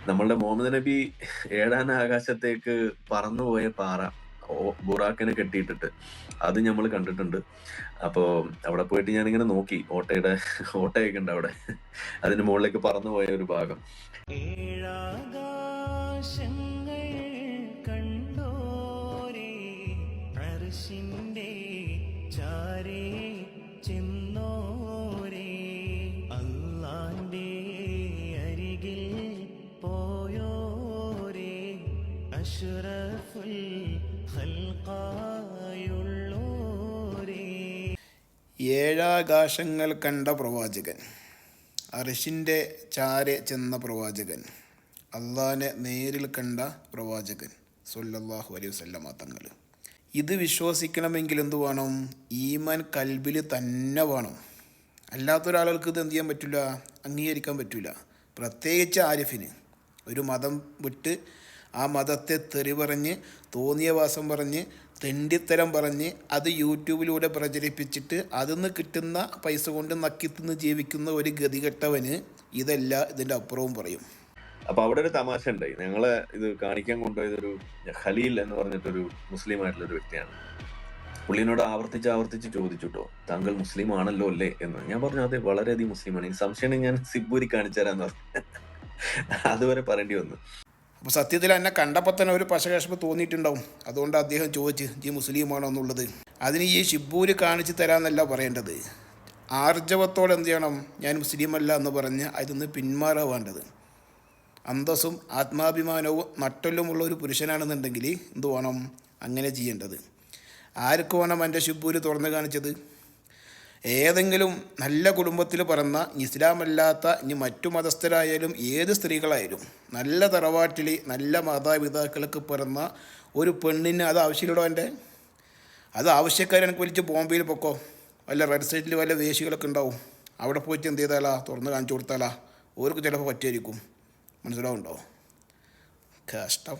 നമ്മളുടെ മുഹമ്മദ് നബി ഏഴാന ആകാശത്തേക്ക് പറന്നുപോയ പാറ ബുറാക്കിനെ കെട്ടിയിട്ടിട്ട് അത് നമ്മൾ കണ്ടിട്ടുണ്ട്. അപ്പോ അവിടെ പോയിട്ട് ഞാനിങ്ങനെ നോക്കി ഓട്ടയൊക്കെ ഉണ്ട് അവിടെ. അതിന്റെ മുകളിലേക്ക് പറന്നുപോയ ഒരു ഭാഗം. ഏഴാകാശങ്ങൾ കണ്ടോരേ അർശിന്റെ ചാരേ ചെന്നോരേ അല്ലാന്റെ അരികിൽ പോയോരേ അഷ്റഫുൽ ഖൽഖായുള്ളോരേ. ഏഴാകാശങ്ങൾ കണ്ട പ്രവാചകൻ, അർശിൻ്റെ ചാരെ ചെന്ന പ്രവാചകൻ, അള്ളാനെ നേരിൽ കണ്ട പ്രവാചകൻ സ്വല്ലല്ലാഹു അലൈഹി വസല്ലമ തങ്ങൾ. ഇത് വിശ്വസിക്കണമെങ്കിൽ എന്ത് വേണം? ഈമാൻ കൽബിൽ തന്നെ വേണം. അല്ലാത്തൊരാൾക്ക് ഇത് എന്ത് ചെയ്യാൻ പറ്റില്ല, അംഗീകരിക്കാൻ പറ്റില്ല. പ്രത്യേകിച്ച് ആരിഫിന് ഒരു മതം വിട്ട് ആ മതത്തെ തെറി പറഞ്ഞ് തോന്നിയ വാസം പറഞ്ഞ് തെണ്ടിത്തരം പറഞ്ഞ് അത് യൂട്യൂബിലൂടെ പ്രചരിപ്പിച്ചിട്ട് അതിൽ നിന്ന് കിട്ടുന്ന പൈസ കൊണ്ട് നക്കിത്തിന്ന് ജീവിക്കുന്ന ഒരു ഗതികെട്ടവന് ഇതല്ല ഇതിൻ്റെ അപ്പുറവും പറയും. അപ്പൊ അവിടെ ഒരു തമാശ ഉണ്ടായി. ഞങ്ങളെ ഇത് കാണിക്കാൻ കൊണ്ടുപോയതൊരു ഖലീൽ എന്ന് പറഞ്ഞിട്ടൊരു മുസ്ലിം ആയിട്ടുള്ള ഒരു വ്യക്തിയാണ്. പുള്ളിനോട് ആവർത്തിച്ച് ചോദിച്ചു കേട്ടോ, താങ്കൾ മുസ്ലിം ആണല്ലോ അല്ലേ എന്ന്. ഞാൻ പറഞ്ഞു അതെ, വളരെയധികം മുസ്ലിമാണ്. ഈ സംശയം ഞാൻ സിബൂരി കാണിച്ചു തരാന്ന് പറഞ്ഞു. അതുവരെ പറയേണ്ടി വന്നു. അപ്പോൾ സത്യത്തിൽ എന്നെ കണ്ടപ്പോൾ തന്നെ ഒരു പശകശപ്പ് തോന്നിയിട്ടുണ്ടാവും. അതുകൊണ്ട് അദ്ദേഹം ചോദിച്ച് ഈ മുസ്ലിമാണോ എന്നുള്ളത്. അതിന് ഈ ഷിബൂര് കാണിച്ചു തരാമെന്നല്ല പറയേണ്ടത്. ആർജവത്തോടെ എന്ത് ചെയ്യണം? ഞാൻ മുസ്ലിമല്ല എന്ന് പറഞ്ഞ് അതിൽ പിന്മാറാൻ വേണ്ടത്. അന്തസ്സും ആത്മാഭിമാനവും നട്ടെല്ലുമുള്ള ഒരു പുരുഷനാണെന്നുണ്ടെങ്കിൽ എന്ത് വേണം? അങ്ങനെ ചെയ്യേണ്ടത്. ആർക്ക് വേണം എൻ്റെ ഷിബൂര് തുറന്നു കാണിച്ചത്? ഏതെങ്കിലും നല്ല കുടുംബത്തിൽ പിറന്ന, ഇസ്ലാമല്ലാത്ത ഇനി മറ്റു മതസ്ഥരായാലും ഏത് സ്ത്രീകളായാലും നല്ല തറവാട്ടിൽ നല്ല മാതാപിതാക്കൾക്ക് പിറന്ന ഒരു പെണ്ണിന് അത് ആവശ്യമില്ലടോ. അത് ആവശ്യക്കാരെനിക്ക് വലിച്ച് ബോംബെയിൽ പൊക്കോ, വല്ല റെഡ് സൈറ്റിൽ വല്ല വേശികളൊക്കെ ഉണ്ടാവും, അവിടെ പോയിട്ട് എന്ത് ചെയ്താലാ, തുറന്ന് കാണിച്ചു കൊടുത്താലാ ഓർക്ക് ചിലപ്പോൾ പറ്റിയായിരിക്കും. മനസ്സിലാവുണ്ടോ? കഷ്ടം.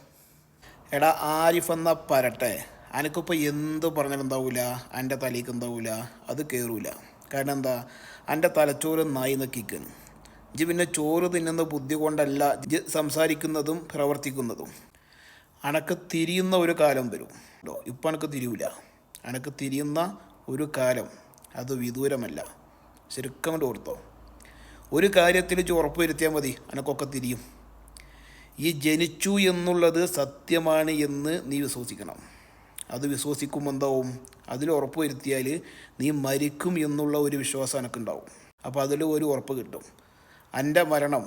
എടാ ആരിഫ് എന്ന പരട്ടെ, അനക്കിപ്പോൾ എന്ത് പറഞ്ഞാലും എന്താവില്ല, എൻ്റെ തലയ്ക്ക് എന്താവില്ല, അത് കയറൂല. കാരണം എന്താ? എൻ്റെ തലച്ചോറ് നായി നക്കിക്കുന്നു. ഇജ് പിന്നെ ചോറ് തിന്നുന്ന ബുദ്ധി കൊണ്ടല്ല ഇജ് സംസാരിക്കുന്നതും പ്രവർത്തിക്കുന്നതും. അനക്ക് തിരിയുന്ന ഒരു കാലം വരും. ഇപ്പം അനക്ക് തിരിയൂല. അനക്ക് തിരിയുന്ന ഒരു കാലം അത് വിദൂരമല്ല. ശരിക്കും കൊണ്ട് ഓർത്തോ. ഒരു കാര്യത്തിൽ ഉറപ്പ് വരുത്തിയാൽ മതി, അനക്കൊക്കെ തിരിയും. ഈ ജനിച്ചു എന്നുള്ളത് സത്യമാണ് എന്ന് നീ വിശ്വസിക്കണം. അത് വിശ്വസിക്കുമ്പോൾ എന്താവും? അതിൽ ഉറപ്പ് വരുത്തിയാൽ നീ മരിക്കും എന്നുള്ള ഒരു വിശ്വാസം എനിക്കുണ്ടാവും. അപ്പോൾ അതിൽ ഒരു ഉറപ്പ് കിട്ടും. എൻ്റെ മരണം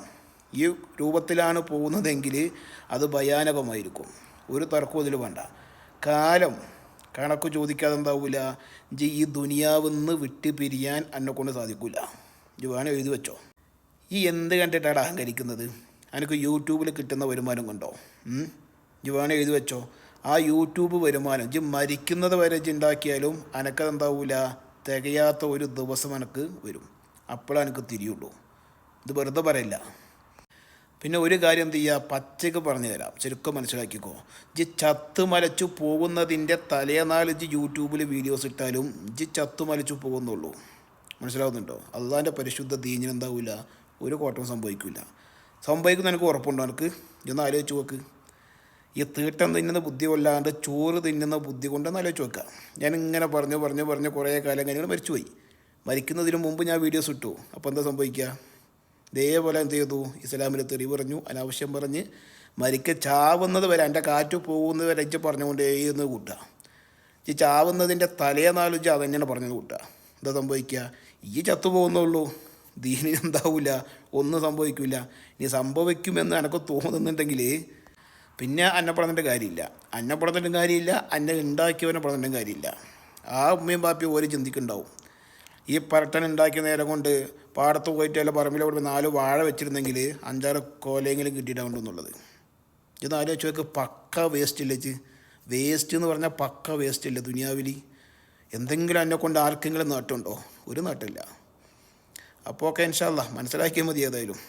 ഈ രൂപത്തിലാണ് പോകുന്നതെങ്കിൽ അത് ഭയാനകമായിരിക്കും. ഒരു തർക്കവും അതിൽ വേണ്ട. കാലം കണക്ക് ചോദിക്കാതെ എന്താവില്ല, ഈ ദുനിയാവെന്ന് വിട്ട് പിരിയാൻ എന്നെക്കൊണ്ട് സാധിക്കില്ല. ഇത് വേണം എഴുതി വെച്ചോ. ഈ എന്ത് കണ്ടിട്ടാണ് അഹങ്കരിക്കുന്നത്? എനിക്ക് യൂട്യൂബിൽ കിട്ടുന്ന വരുമാനം കണ്ടോ? ഇത് വേണം എഴുതി വെച്ചോ. ആ യൂട്യൂബ് വരുമാനം ഇജ് മരിക്കുന്നത് വരെ ഇജ് ഉണ്ടാക്കിയാലും അനക്കതെന്താവില്ല, തികയാത്ത ഒരു ദിവസം എനിക്ക് വരും. അപ്പോഴാണ് എനിക്ക് തിരിയുള്ളൂ. ഇത് വെറുതെ പറയില്ല. പിന്നെ ഒരു കാര്യം എന്ത് ചെയ്യുക, പച്ചയ്ക്ക് പറഞ്ഞു തരാം, ശരിക്കും മനസ്സിലാക്കിക്കോ. ഇജ് ചത്ത് മലച്ചു പോകുന്നതിൻ്റെ തലേനാൾ ഇജ് യൂട്യൂബിൽ വീഡിയോസ് ഇട്ടാലും ഇജ് ചത്ത് മലച്ചു പോകുന്നുള്ളൂ. മനസ്സിലാവുന്നുണ്ടോ? അള്ളാൻ്റെ പരിശുദ്ധ ദീനിനെന്താവില്ല, ഒരു കോട്ടവും സംഭവിക്കില്ല. സംഭവിക്കുന്ന എനിക്ക് ഉറപ്പുണ്ടോ? എനിക്ക് ഇതൊന്ന് ആലോചിച്ച് നോക്ക്. ഈ തീട്ടം തിന്നുന്ന ബുദ്ധി കൊല്ലാണ്ട് ചോറ് തിന്നുന്ന ബുദ്ധി കൊണ്ടെന്ന് ആലോചിച്ച് വെക്കാം. ഞാനിങ്ങനെ പറഞ്ഞ് കുറേ കാലം കഴിഞ്ഞ് മരിച്ചുപോയി. മരിക്കുന്നതിന് മുമ്പ് ഞാൻ വീഡിയോസ് ഇട്ടു. അപ്പോൾ എന്താ സംഭവിക്കുക? ഇതേപോലെ എന്ത് ചെയ്തു? ഇസ്ലാമിൽ തെറി പറഞ്ഞു, അനാവശ്യം പറഞ്ഞ് ചാവുന്നത് വരെ, എൻ്റെ കാറ്റ് പോകുന്നത് വരെ ഇജ്ജ് പറഞ്ഞുകൊണ്ടേന്ന് കൂട്ടുക. ഈ ചാവുന്നതിൻ്റെ തലേനാളും ഇജ്ജ് അതന്നെയാണ് പറഞ്ഞത് കൂട്ടുക. എന്താ സംഭവിക്കുക? ഈ ചത്തു പോകുന്നുള്ളൂ. ദീനിന് എന്താവില്ല, ഒന്നും സംഭവിക്കില്ല. ഇനി സംഭവിക്കുമെന്ന് എനിക്ക് തോന്നുന്നുണ്ടെങ്കിൽ പിന്നെ അന്നെ പറഞ്ഞിട്ട് കാര്യമില്ല. അന്നെ ഉണ്ടാക്കിയവനെ പറഞ്ഞിട്ടും കാര്യമില്ല. ആ ഉമ്മയും ബാപ്പിയും ഓരോ ചിന്തിക്കുന്നുണ്ടാവും. ഈ പരട്ടൻ ഉണ്ടാക്കിയ നേരം കൊണ്ട് പാടത്ത് പോയിട്ട് അല്ല പറമ്പിലോട്ട് 4 വാഴ വെച്ചിരുന്നെങ്കിൽ 5-6 കോലെങ്കിലും കിട്ടിയിട്ടുണ്ടെന്നുള്ളത്. ഇത് ആലോചിച്ച് നോക്ക്. പക്ക വേസ്റ്റ് ഇല്ല. വേസ്റ്റ് എന്ന് പറഞ്ഞാൽ പക്ക വേസ്റ്റ് ഇല്ല ദുനിയാവിൽ. എന്തെങ്കിലും എന്നെ കൊണ്ട് ആർക്കെങ്കിലും നേട്ടമുണ്ടോ? ഒരു നേട്ടമില്ല. അപ്പോൾ ഓക്കെ, ഇൻഷാ അല്ലാഹ് മനസ്സിലാക്കിയാൽ മതി ഏതായാലും.